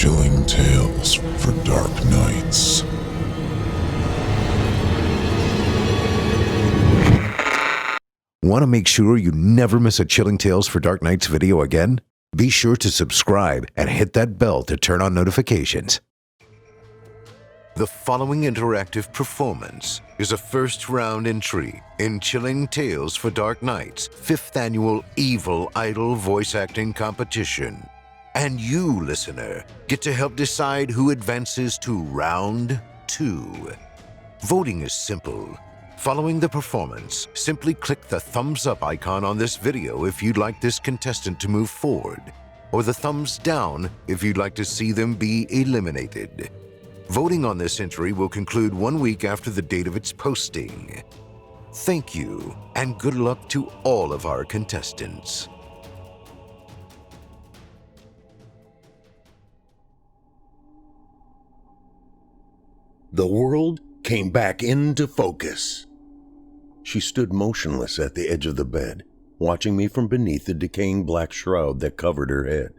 Chilling tales for dark nights. Want to make sure you never miss a Chilling Tales for Dark Nights video again? Be sure to subscribe and hit that bell to turn on notifications. The following interactive performance is a first-round entry in Chilling Tales for Dark Nights' 5th annual Evil Idol voice acting competition. And you, listener, get to help decide who advances to round 2. Voting is simple. Following the performance, simply click the thumbs up icon on this video if you'd like this contestant to move forward, or the thumbs down if you'd like to see them be eliminated. Voting on this entry will conclude 1 week after the date of its posting. Thank you, and good luck to all of our contestants. The world came back into focus. She stood motionless at the edge of the bed, watching me from beneath the decaying black shroud that covered her head.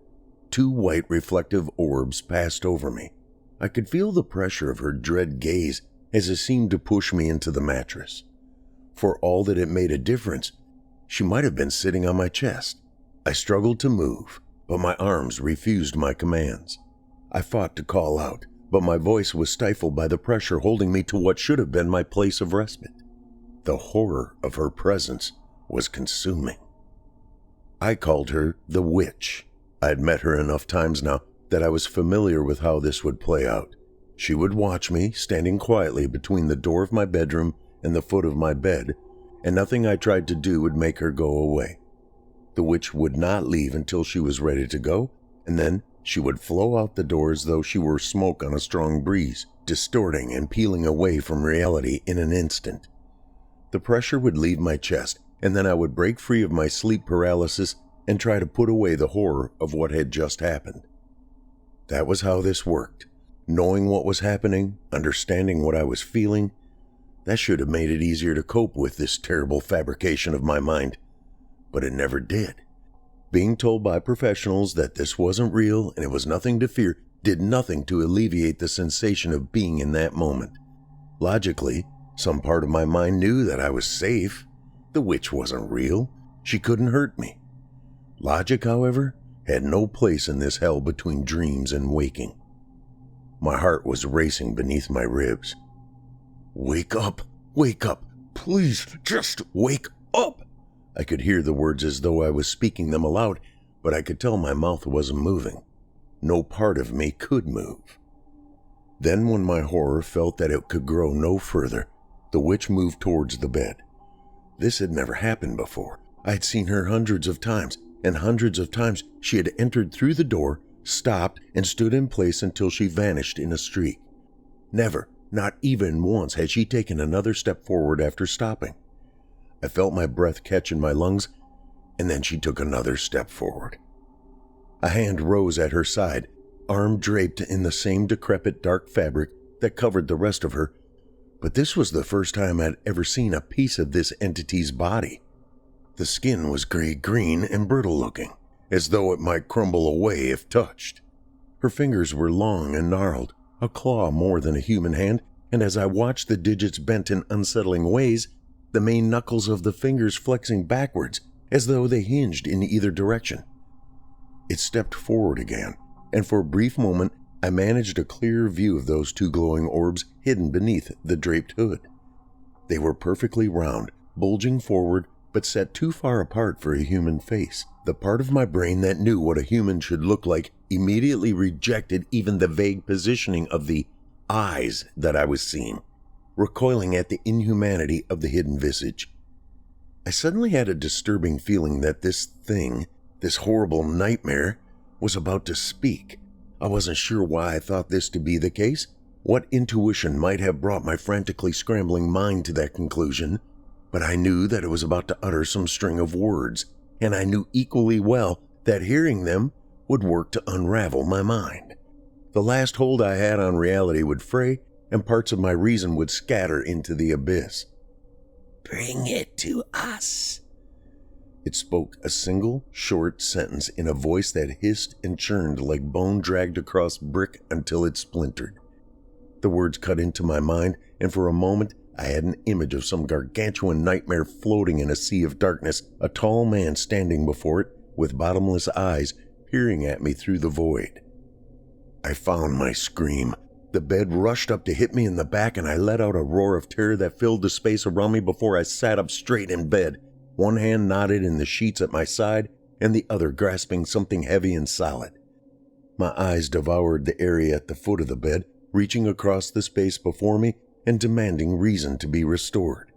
2 white reflective orbs passed over me. I could feel the pressure of her dread gaze as it seemed to push me into the mattress. For all that it made a difference, she might have been sitting on my chest. I struggled to move, but my arms refused my commands. I fought to call out, but my voice was stifled by the pressure holding me to what should have been my place of respite. The horror of her presence was consuming. I called her the witch. I had met her enough times now that I was familiar with how this would play out. She would watch me, standing quietly between the door of my bedroom and the foot of my bed, and nothing I tried to do would make her go away. The witch would not leave until she was ready to go, and then she would flow out the door as though she were smoke on a strong breeze, distorting and peeling away from reality in an instant. The pressure would leave my chest, and then I would break free of my sleep paralysis and try to put away the horror of what had just happened. That was how this worked. Knowing what was happening, understanding what I was feeling, that should have made it easier to cope with this terrible fabrication of my mind. But it never did. Being told by professionals that this wasn't real and it was nothing to fear did nothing to alleviate the sensation of being in that moment. Logically, some part of my mind knew that I was safe. The witch wasn't real. She couldn't hurt me. Logic, however, had no place in this hell between dreams and waking. My heart was racing beneath my ribs. Wake up, please, just wake up. I could hear the words as though I was speaking them aloud, but I could tell my mouth wasn't moving. No part of me could move. Then when my horror felt that it could grow no further, the witch moved towards the bed. This had never happened before. I had seen her hundreds of times, and hundreds of times she had entered through the door, stopped, and stood in place until she vanished in a streak. Never, not even once, had she taken another step forward after stopping. I felt my breath catch in my lungs, and then she took another step forward. A hand rose at her side, arm draped in the same decrepit dark fabric that covered the rest of her, but this was the first time I'd ever seen a piece of this entity's body. The skin was gray-green and brittle-looking, as though it might crumble away if touched. Her fingers were long and gnarled, a claw more than a human hand, and as I watched the digits bent in unsettling ways, the main knuckles of the fingers flexing backwards, as though they hinged in either direction. It stepped forward again, and for a brief moment I managed a clear view of those 2 glowing orbs hidden beneath the draped hood. They were perfectly round, bulging forward, but set too far apart for a human face. The part of my brain that knew what a human should look like immediately rejected even the vague positioning of the eyes that I was seeing, recoiling at the inhumanity of the hidden visage. I suddenly had a disturbing feeling that this thing, this horrible nightmare, was about to speak. I wasn't sure why I thought this to be the case, what intuition might have brought my frantically scrambling mind to that conclusion, but I knew that it was about to utter some string of words, and I knew equally well that hearing them would work to unravel my mind. The last hold I had on reality would fray, and parts of my reason would scatter into the abyss. Bring it to us. It spoke a single, short sentence in a voice that hissed and churned like bone dragged across brick until it splintered. The words cut into my mind, and for a moment I had an image of some gargantuan nightmare floating in a sea of darkness, a tall man standing before it with bottomless eyes peering at me through the void. I found my scream. The bed rushed up to hit me in the back, and I let out a roar of terror that filled the space around me before I sat up straight in bed, one hand knotted in the sheets at my side and the other grasping something heavy and solid. My eyes devoured the area at the foot of the bed, reaching across the space before me and demanding reason to be restored.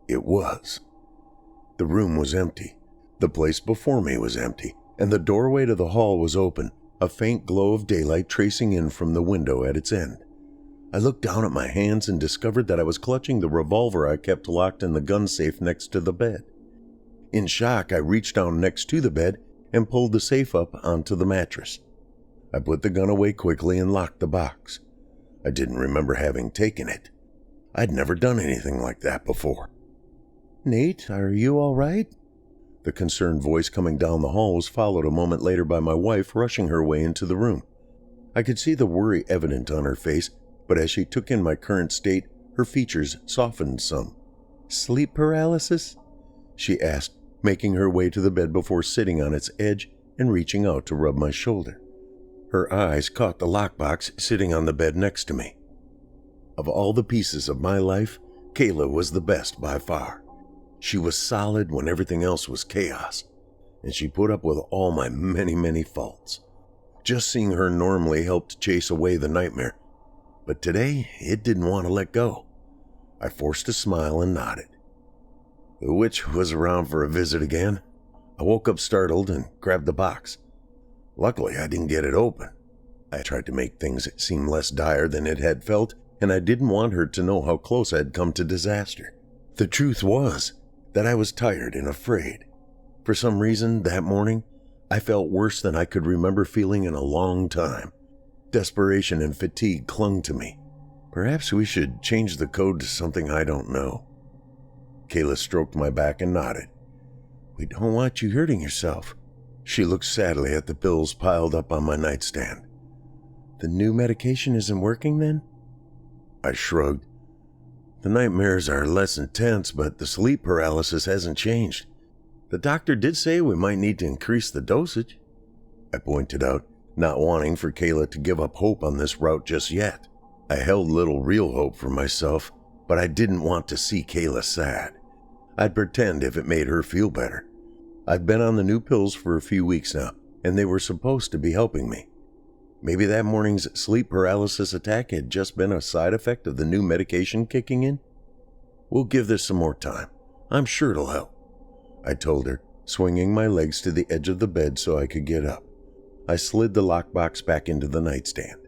It was. The room was empty. The place before me was empty, and the doorway to the hall was open, a faint glow of daylight tracing in from the window at its end. I looked down at my hands and discovered that I was clutching the revolver I kept locked in the gun safe next to the bed. In shock, I reached down next to the bed and pulled the safe up onto the mattress. I put the gun away quickly and locked the box. I didn't remember having taken it. I'd never done anything like that before. "Nate, are you all right?" The concerned voice coming down the hall was followed a moment later by my wife rushing her way into the room. I could see the worry evident on her face, but as she took in my current state, her features softened some. "Sleep paralysis?" she asked, making her way to the bed before sitting on its edge and reaching out to rub my shoulder. Her eyes caught the lockbox sitting on the bed next to me. Of all the pieces of my life, Kayla was the best by far. She was solid when everything else was chaos, and she put up with all my many faults. Just seeing her normally helped chase away the nightmare, but today it didn't want to let go. I forced a smile and nodded. The witch was around for a visit again. I woke up startled and grabbed the box. Luckily, I didn't get it open. I tried to make things seem less dire than it had felt, and I didn't want her to know how close I had come to disaster. The truth was that I was tired and afraid. For some reason, that morning, I felt worse than I could remember feeling in a long time. Desperation and fatigue clung to me. Perhaps we should change the code to something I don't know. Kayla stroked my back and nodded. "We don't want you hurting yourself." She looked sadly at the pills piled up on my nightstand. "The new medication isn't working then?" I shrugged. "The nightmares are less intense, but the sleep paralysis hasn't changed. The doctor did say we might need to increase the dosage," I pointed out, not wanting for Kayla to give up hope on this route just yet. I held little real hope for myself, but I didn't want to see Kayla sad. I'd pretend if it made her feel better. I've been on the new pills for a few weeks now, and they were supposed to be helping me. Maybe that morning's sleep paralysis attack had just been a side effect of the new medication kicking in. "We'll give this some more time. I'm sure it'll help," I told her, swinging my legs to the edge of the bed so I could get up. I slid the lockbox back into the nightstand.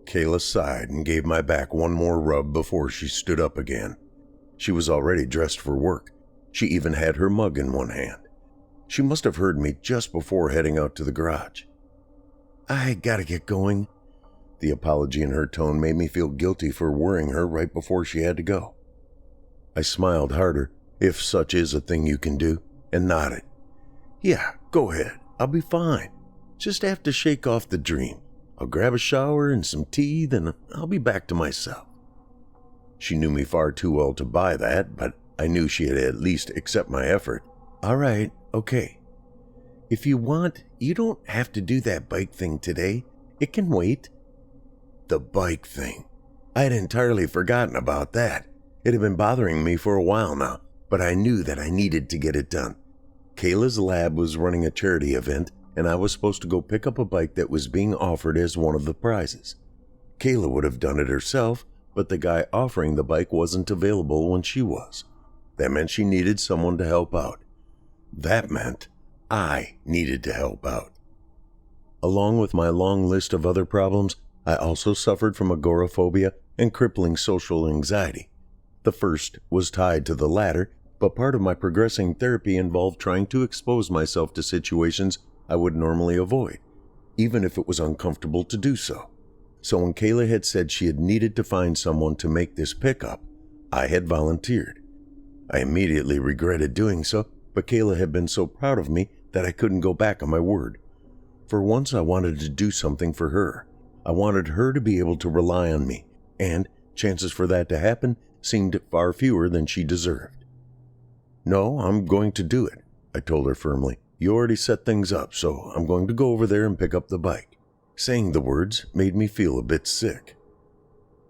Kayla sighed and gave my back one more rub before she stood up again. She was already dressed for work. She even had her mug in one hand. She must have heard me just before heading out to the garage. "I gotta get going." The apology in her tone made me feel guilty for worrying her right before she had to go. I smiled harder, if such is a thing you can do, and nodded. "Yeah, go ahead. I'll be fine. Just have to shake off the dream. I'll grab a shower and some tea, then I'll be back to myself." She knew me far too well to buy that, but I knew she'd at least accept my effort. "All right, okay. If you want, you don't have to do that bike thing today. It can wait." The bike thing. I had entirely forgotten about that. It had been bothering me for a while now, but I knew that I needed to get it done. Kayla's lab was running a charity event, and I was supposed to go pick up a bike that was being offered as one of the prizes. Kayla would have done it herself, but the guy offering the bike wasn't available when she was. That meant she needed someone to help out. That meant I needed to help out. Along with my long list of other problems, I also suffered from agoraphobia and crippling social anxiety. The first was tied to the latter, but part of my progressing therapy involved trying to expose myself to situations I would normally avoid, even if it was uncomfortable to do so. So when Kayla had said she had needed to find someone to make this pickup, I had volunteered. I immediately regretted doing so, but Kayla had been so proud of me that I couldn't go back on my word. For once, I wanted to do something for her. I wanted her to be able to rely on me, and chances for that to happen seemed far fewer than she deserved. "No, I'm going to do it," I told her firmly. "You already set things up, so I'm going to go over there and pick up the bike." Saying the words made me feel a bit sick.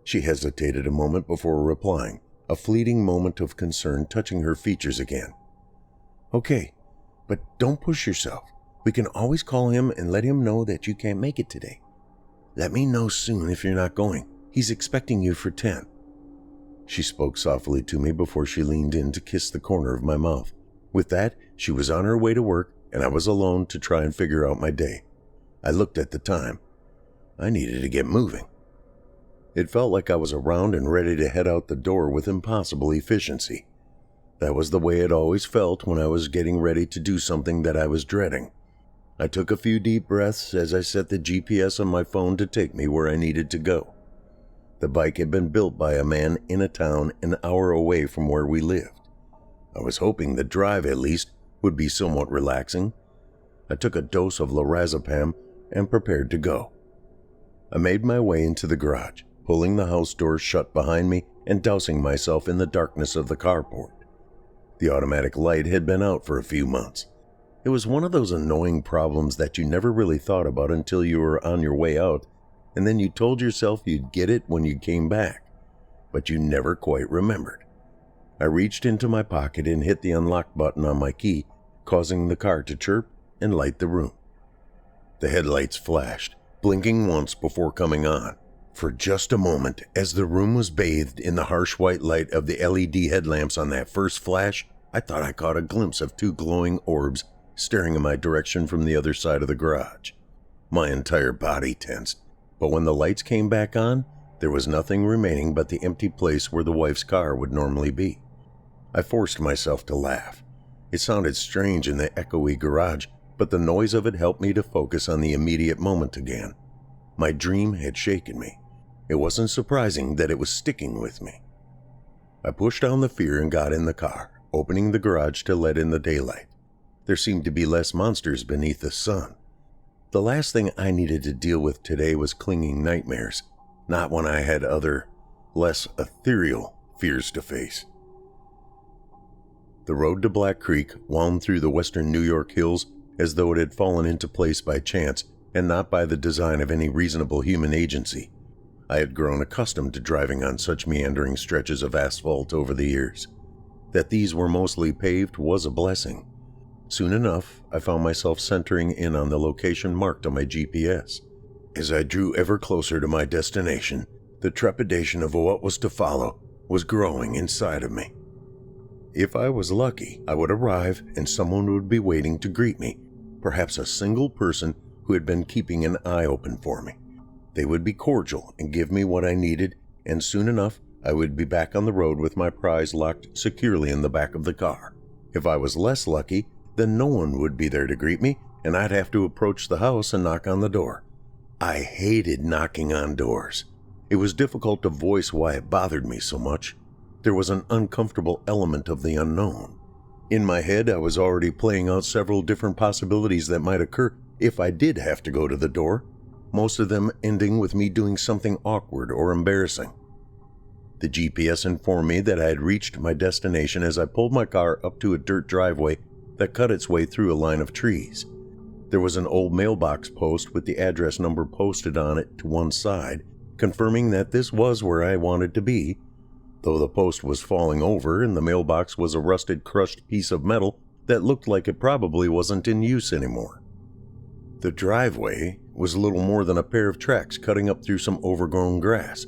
She hesitated a moment before replying, a fleeting moment of concern touching her features again. "Okay, but don't push yourself. We can always call him and let him know that you can't make it today. Let me know soon if you're not going. He's expecting you for 10. She spoke softly to me before she leaned in to kiss the corner of my mouth. With that, she was on her way to work, and I was alone to try and figure out my day. I looked at the time. I needed to get moving. It felt like I was around and ready to head out the door with impossible efficiency. That was the way it always felt when I was getting ready to do something that I was dreading. I took a few deep breaths as I set the GPS on my phone to take me where I needed to go. The bike had been built by a man in a town an hour away from where we lived. I was hoping the drive, at least, would be somewhat relaxing. I took a dose of lorazepam and prepared to go. I made my way into the garage, pulling the house doors shut behind me and dousing myself in the darkness of the carport. The automatic light had been out for a few months. It was one of those annoying problems that you never really thought about until you were on your way out, and then you told yourself you'd get it when you came back, but you never quite remembered. I reached into my pocket and hit the unlock button on my key, causing the car to chirp and light the room. The headlights flashed, blinking once before coming on. For just a moment, as the room was bathed in the harsh white light of the LED headlamps on that first flash, I thought I caught a glimpse of two glowing orbs staring in my direction from the other side of the garage. My entire body tensed, but when the lights came back on, there was nothing remaining but the empty place where the wife's car would normally be. I forced myself to laugh. It sounded strange in the echoey garage, but the noise of it helped me to focus on the immediate moment again. My dream had shaken me. It wasn't surprising that it was sticking with me. I pushed down the fear and got in the car, opening the garage to let in the daylight. There seemed to be less monsters beneath the sun. The last thing I needed to deal with today was clinging nightmares, not when I had other, less ethereal fears to face. The road to Black Creek wound through the western New York hills as though it had fallen into place by chance and not by the design of any reasonable human agency. I had grown accustomed to driving on such meandering stretches of asphalt over the years. That these were mostly paved was a blessing. Soon enough, I found myself centering in on the location marked on my GPS. As I drew ever closer to my destination, the trepidation of what was to follow was growing inside of me. If I was lucky, I would arrive and someone would be waiting to greet me, perhaps a single person who had been keeping an eye open for me. They would be cordial and give me what I needed, and soon enough, I would be back on the road with my prize locked securely in the back of the car. If I was less lucky, then no one would be there to greet me, and I'd have to approach the house and knock on the door. I hated knocking on doors. It was difficult to voice why it bothered me so much. There was an uncomfortable element of the unknown. In my head, I was already playing out several different possibilities that might occur if I did have to go to the door, most of them ending with me doing something awkward or embarrassing. The GPS informed me that I had reached my destination as I pulled my car up to a dirt driveway that cut its way through a line of trees. There was an old mailbox post with the address number posted on it to one side, confirming that this was where I wanted to be, though the post was falling over and the mailbox was a rusted, crushed piece of metal that looked like it probably wasn't in use anymore. The driveway was little more than a pair of tracks cutting up through some overgrown grass.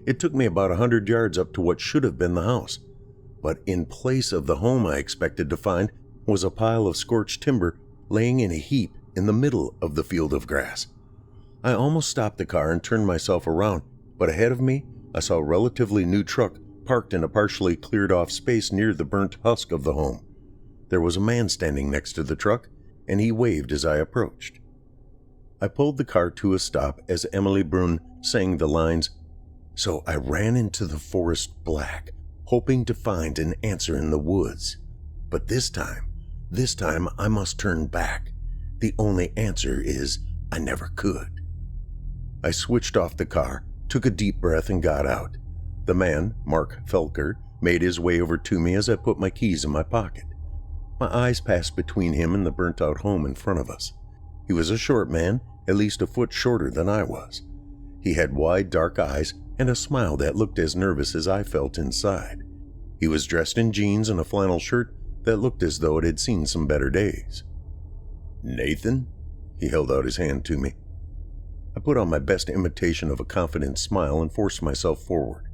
It took me about 100 yards up to what should have been the house, but in place of the home I expected to find was a pile of scorched timber laying in a heap in the middle of the field of grass. I almost stopped the car and turned myself around, but ahead of me I saw a relatively new truck parked in a partially cleared off space near the burnt husk of the home. There was a man standing next to the truck, and he waved as I approached. I pulled the car to a stop as Emily Brun sang the lines, "So I ran into the forest black, hoping to find an answer in the woods. But this time, This time I must turn back. The only answer is I never could. I switched off the car, took a deep breath, and got out. The man, Mark Felker, made his way over to me as I put my keys in my pocket. My eyes passed between him and the burnt-out home in front of us. He was a short man, at least a foot shorter than I was. He had wide, dark eyes and a smile that looked as nervous as I felt inside. He was dressed in jeans and a flannel shirt that looked as though it had seen some better days. "Nathan?" He held out his hand to me. I put on my best imitation of a confident smile and forced myself forward.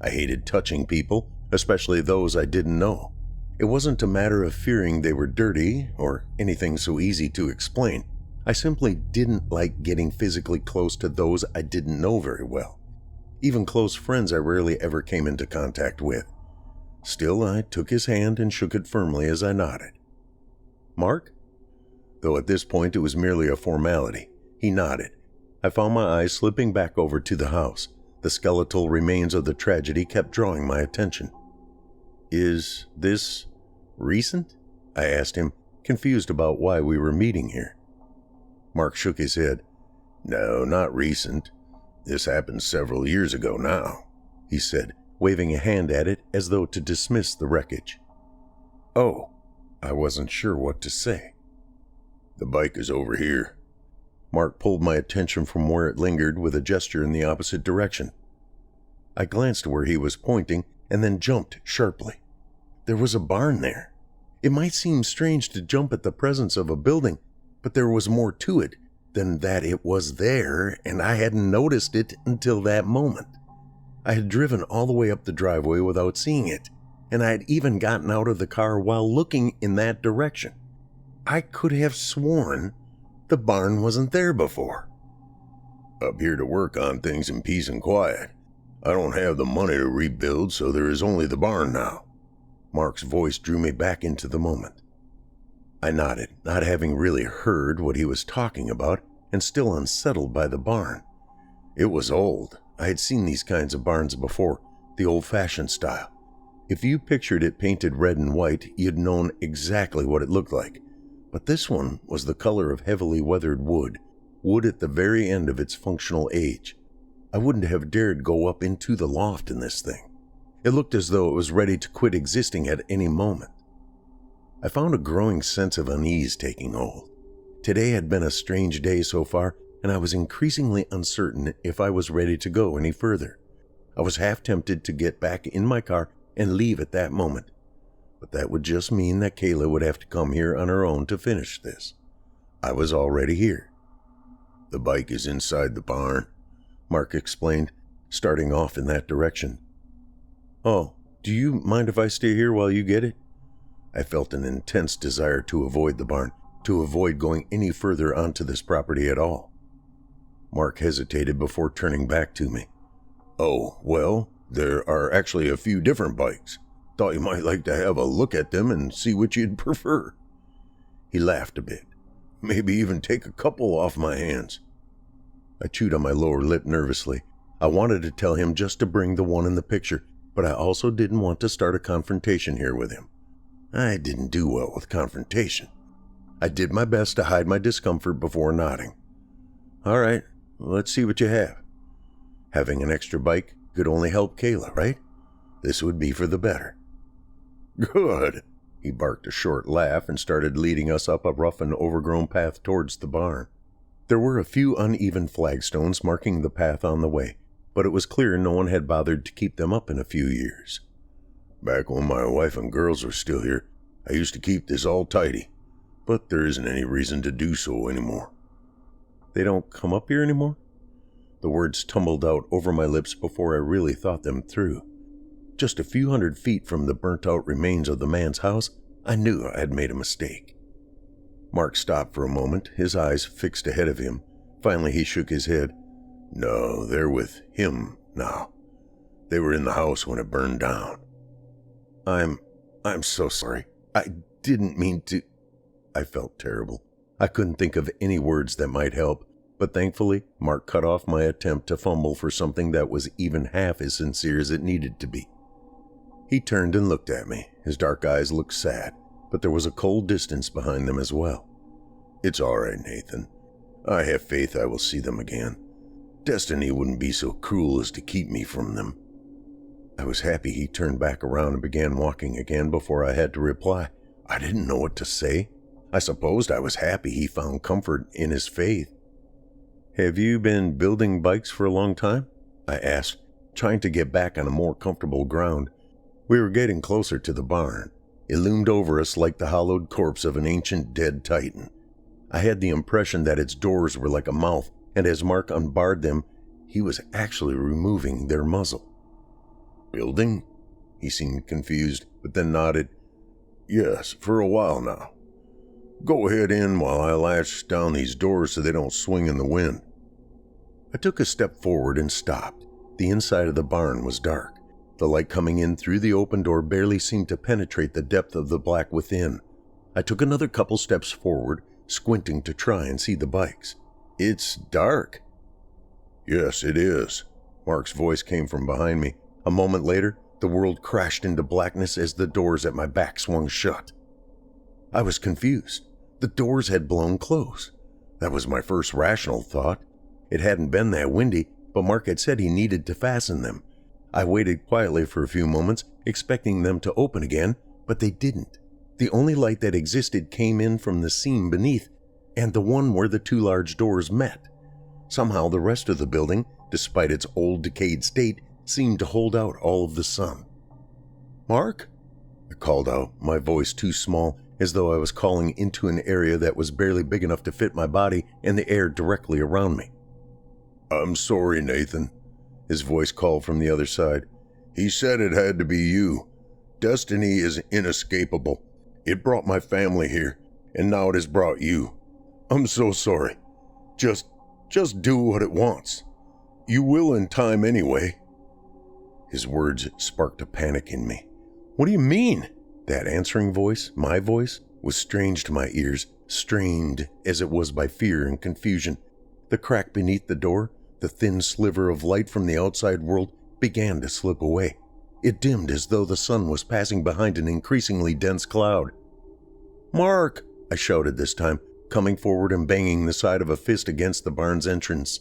I hated touching people, especially those I didn't know. It wasn't a matter of fearing they were dirty or anything so easy to explain. I simply didn't like getting physically close to those I didn't know very well. Even close friends I rarely ever came into contact with. Still, I took his hand and shook it firmly as I nodded. "Mark?" Though at this point it was merely a formality, he nodded. I found my eyes slipping back over to the house. The skeletal remains of the tragedy kept drawing my attention. "Is this recent?" I asked him, confused about why we were meeting here. Mark shook his head. "No, not recent. This happened several years ago now," he said, waving a hand at it as though to dismiss the wreckage. "Oh," I wasn't sure what to say. "The bike is over here." Mark pulled my attention from where it lingered with a gesture in the opposite direction. I glanced where he was pointing and then jumped sharply. There was a barn there. It might seem strange to jump at the presence of a building, but there was more to it than that it was there, and I hadn't noticed it until that moment. I had driven all the way up the driveway without seeing it, and I had even gotten out of the car while looking in that direction. I could have sworn the barn wasn't there before. "Up here to work on things in peace and quiet. I don't have the money to rebuild, so there is only the barn now." Mark's voice drew me back into the moment. I nodded, not having really heard what he was talking about, and still unsettled by the barn. It was old. I had seen these kinds of barns before, the old-fashioned style. If you pictured it painted red and white, you'd known exactly what it looked like. But this one was the color of heavily weathered wood at the very end of its functional age. I wouldn't have dared go up into the loft in this thing. It looked as though it was ready to quit existing at any moment. I found a growing sense of unease taking hold. Today had been a strange day so far, and I was increasingly uncertain if I was ready to go any further. I was half tempted to get back in my car and leave at that moment, but that would just mean that Kayla would have to come here on her own to finish this. I was already here. "The bike is inside the barn," Mark explained, starting off in that direction. "Oh, do you mind if I stay here while you get it?" I felt an intense desire to avoid the barn, to avoid going any further onto this property at all. Mark hesitated before turning back to me. "Oh, well, there are actually a few different bikes. Thought you might like to have a look at them and see which you'd prefer." He laughed a bit. "Maybe even take a couple off my hands." I chewed on my lower lip nervously. I wanted to tell him just to bring the one in the picture, but I also didn't want to start a confrontation here with him. I didn't do well with confrontation. I did my best to hide my discomfort before nodding. "All right, let's see what you have." Having an extra bike could only help Kayla, right? This would be for the better. "Good." He barked a short laugh and started leading us up a rough and overgrown path towards the barn. There were a few uneven flagstones marking the path on the way, but it was clear no one had bothered to keep them up in a few years. "Back when my wife and girls were still here, I used to keep this all tidy, but there isn't any reason to do so anymore." "They don't come up here anymore?" The words tumbled out over my lips before I really thought them through. Just a few hundred feet from the burnt-out remains of the man's house, I knew I had made a mistake. Mark stopped for a moment, his eyes fixed ahead of him. Finally he shook his head. "No, they're with him now. They were in the house when it burned down." I'm so sorry. I didn't mean to." I felt terrible. I couldn't think of any words that might help, but thankfully Mark cut off my attempt to fumble for something that was even half as sincere as it needed to be. He turned and looked at me. His dark eyes looked sad. but there was a cold distance behind them as well. "It's all right, Nathan. I have faith I will see them again. Destiny wouldn't be so cruel as to keep me from them." I was happy he turned back around and began walking again before I had to reply. I didn't know what to say. I supposed I was happy he found comfort in his faith. "Have you been building bikes for a long time?" I asked, trying to get back on a more comfortable ground. We were getting closer to the barn. It loomed over us like the hollowed corpse of an ancient dead titan. I had the impression that its doors were like a mouth, and as Mark unbarred them, he was actually removing their muzzle. "Building?" He seemed confused, but then nodded. "Yes, for a while now. Go ahead in while I latch down these doors so they don't swing in the wind." I took a step forward and stopped. The inside of the barn was dark. The light coming in through the open door barely seemed to penetrate the depth of the black within. I took another couple steps forward, squinting to try and see the bikes. "It's dark." "Yes, it is." Mark's voice came from behind me. A moment later, the world crashed into blackness as the doors at my back swung shut. I was confused. The doors had blown closed. That was my first rational thought. It hadn't been that windy, but Mark had said he needed to fasten them. I waited quietly for a few moments, expecting them to open again, but they didn't. The only light that existed came in from the seam beneath, and the one where the two large doors met. Somehow the rest of the building, despite its old decayed state, seemed to hold out all of the sun. "Mark?" I called out, my voice too small, as though I was calling into an area that was barely big enough to fit my body and the air directly around me. "I'm sorry, Nathan," his voice called from the other side. "He said it had to be you. Destiny is inescapable. It brought my family here, and now it has brought you. I'm so sorry. Just do what it wants. You will in time anyway." His words sparked a panic in me. "What do you mean?" That answering voice, my voice, was strange to my ears, strained as it was by fear and confusion. The crack beneath the door, the thin sliver of light from the outside world, began to slip away. It dimmed as though the sun was passing behind an increasingly dense cloud. "Mark!" I shouted this time, coming forward and banging the side of a fist against the barn's entrance.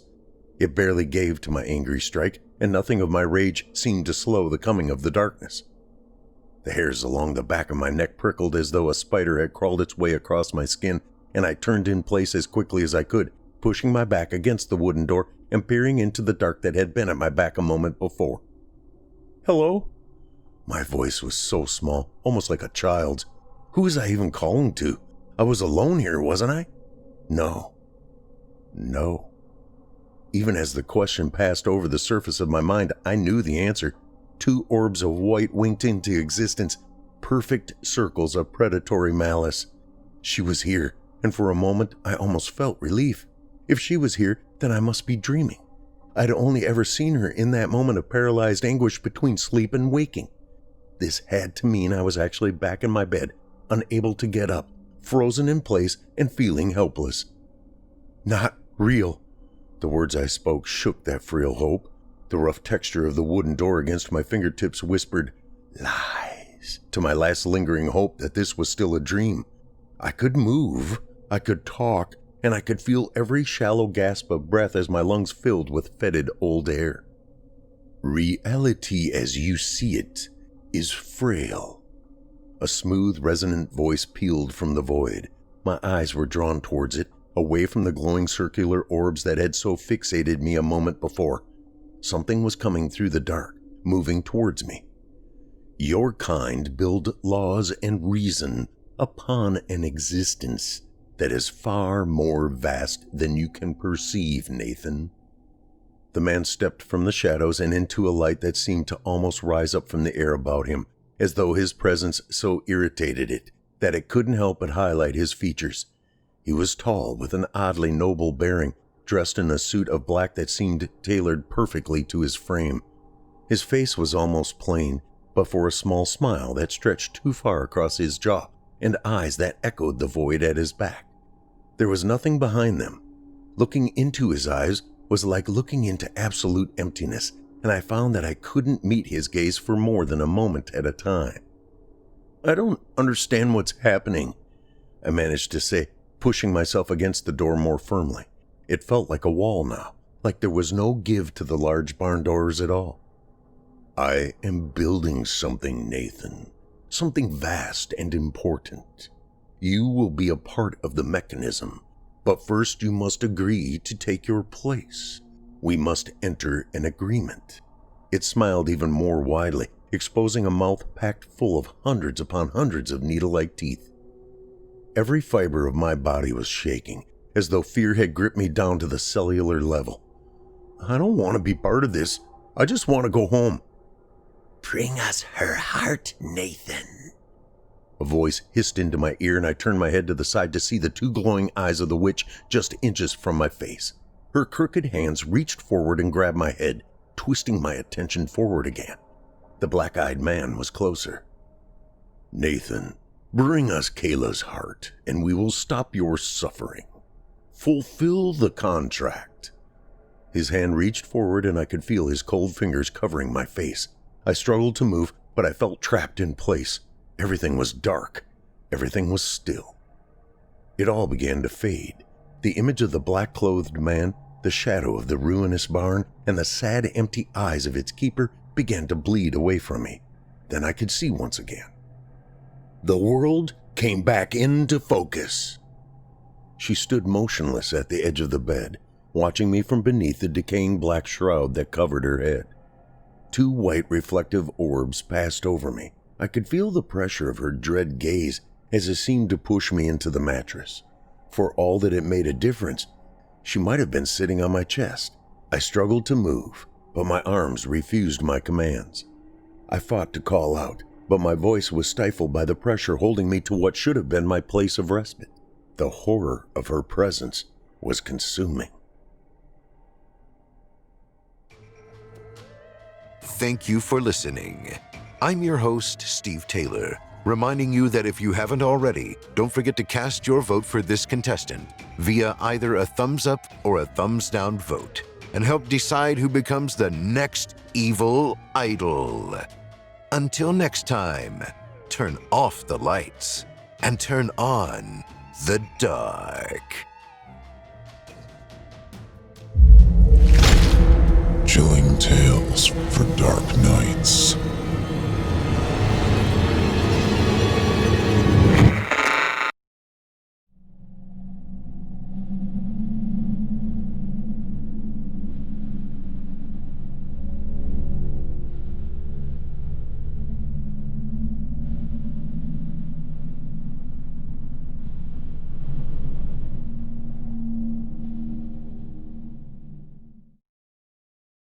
It barely gave to my angry strike, and nothing of my rage seemed to slow the coming of the darkness. The hairs along the back of my neck prickled as though a spider had crawled its way across my skin, and I turned in place as quickly as I could, pushing my back against the wooden door and peering into the dark that had been at my back a moment before. "Hello?" My voice was so small, almost like a child's. Who was I even calling to? I was alone here, wasn't I? No. Even as the question passed over the surface of my mind, I knew the answer. Two orbs of white winked into existence, perfect circles of predatory malice. She was here, and for a moment I almost felt relief. If she was here, then I must be dreaming. I'd only ever seen her in that moment of paralyzed anguish between sleep and waking. This had to mean I was actually back in my bed, unable to get up, frozen in place and feeling helpless. Not real. The words I spoke shook that frail hope. The rough texture of the wooden door against my fingertips whispered, "Lies," to my last lingering hope that this was still a dream. I could move, I could talk, and I could feel every shallow gasp of breath as my lungs filled with fetid old air. "Reality as you see it is frail." A smooth, resonant voice pealed from the void. My eyes were drawn towards it, away from the glowing circular orbs that had so fixated me a moment before. Something was coming through the dark, moving towards me. "Your kind build laws and reason upon an existence that is far more vast than you can perceive, Nathan." The man stepped from the shadows and into a light that seemed to almost rise up from the air about him, as though his presence so irritated it that it couldn't help but highlight his features. He was tall, with an oddly noble bearing, dressed in a suit of black that seemed tailored perfectly to his frame. His face was almost plain, but for a small smile that stretched too far across his jaw, and eyes that echoed the void at his back. There was nothing behind them. Looking into his eyes was like looking into absolute emptiness, and I found that I couldn't meet his gaze for more than a moment at a time. I don't understand what's happening, I managed to say, pushing myself against the door more firmly. It felt like a wall now, like there was no give to the large barn doors at all. I am building something, Nathan. Something vast and important. You will be a part of the mechanism, but first you must agree to take your place. We must enter an agreement. It smiled even more widely, exposing a mouth packed full of hundreds upon hundreds of needle-like teeth. Every fiber of my body was shaking, as though fear had gripped me down to the cellular level. I don't want to be part of this. I just want to go home. Bring us her heart, Nathan. A voice hissed into my ear, and I turned my head to the side to see the two glowing eyes of the witch just inches from my face. Her crooked hands reached forward and grabbed my head, twisting my attention forward again. The black-eyed man was closer. Nathan, bring us Kayla's heart, and we will stop your suffering. Fulfill the contract. His hand reached forward, and I could feel his cold fingers covering my face. I struggled to move, but I felt trapped in place. Everything was dark. Everything was still. It all began to fade. The image of the black-clothed man, the shadow of the ruinous barn, and the sad, empty eyes of its keeper began to bleed away from me. Then I could see once again. The world came back into focus. She stood motionless at the edge of the bed, watching me from beneath the decaying black shroud that covered her head. Two white reflective orbs passed over me. I could feel the pressure of her dread gaze as it seemed to push me into the mattress. For all that it made a difference, she might have been sitting on my chest. I struggled to move, but my arms refused my commands. I fought to call out, but my voice was stifled by the pressure holding me to what should have been my place of respite. The horror of her presence was consuming. Thank you for listening. I'm your host, Steve Taylor, reminding you that if you haven't already, don't forget to cast your vote for this contestant via either a thumbs up or a thumbs down vote, and help decide who becomes the next evil idol. Until next time, turn off the lights and turn on the dark. Chilling tales for dark nights.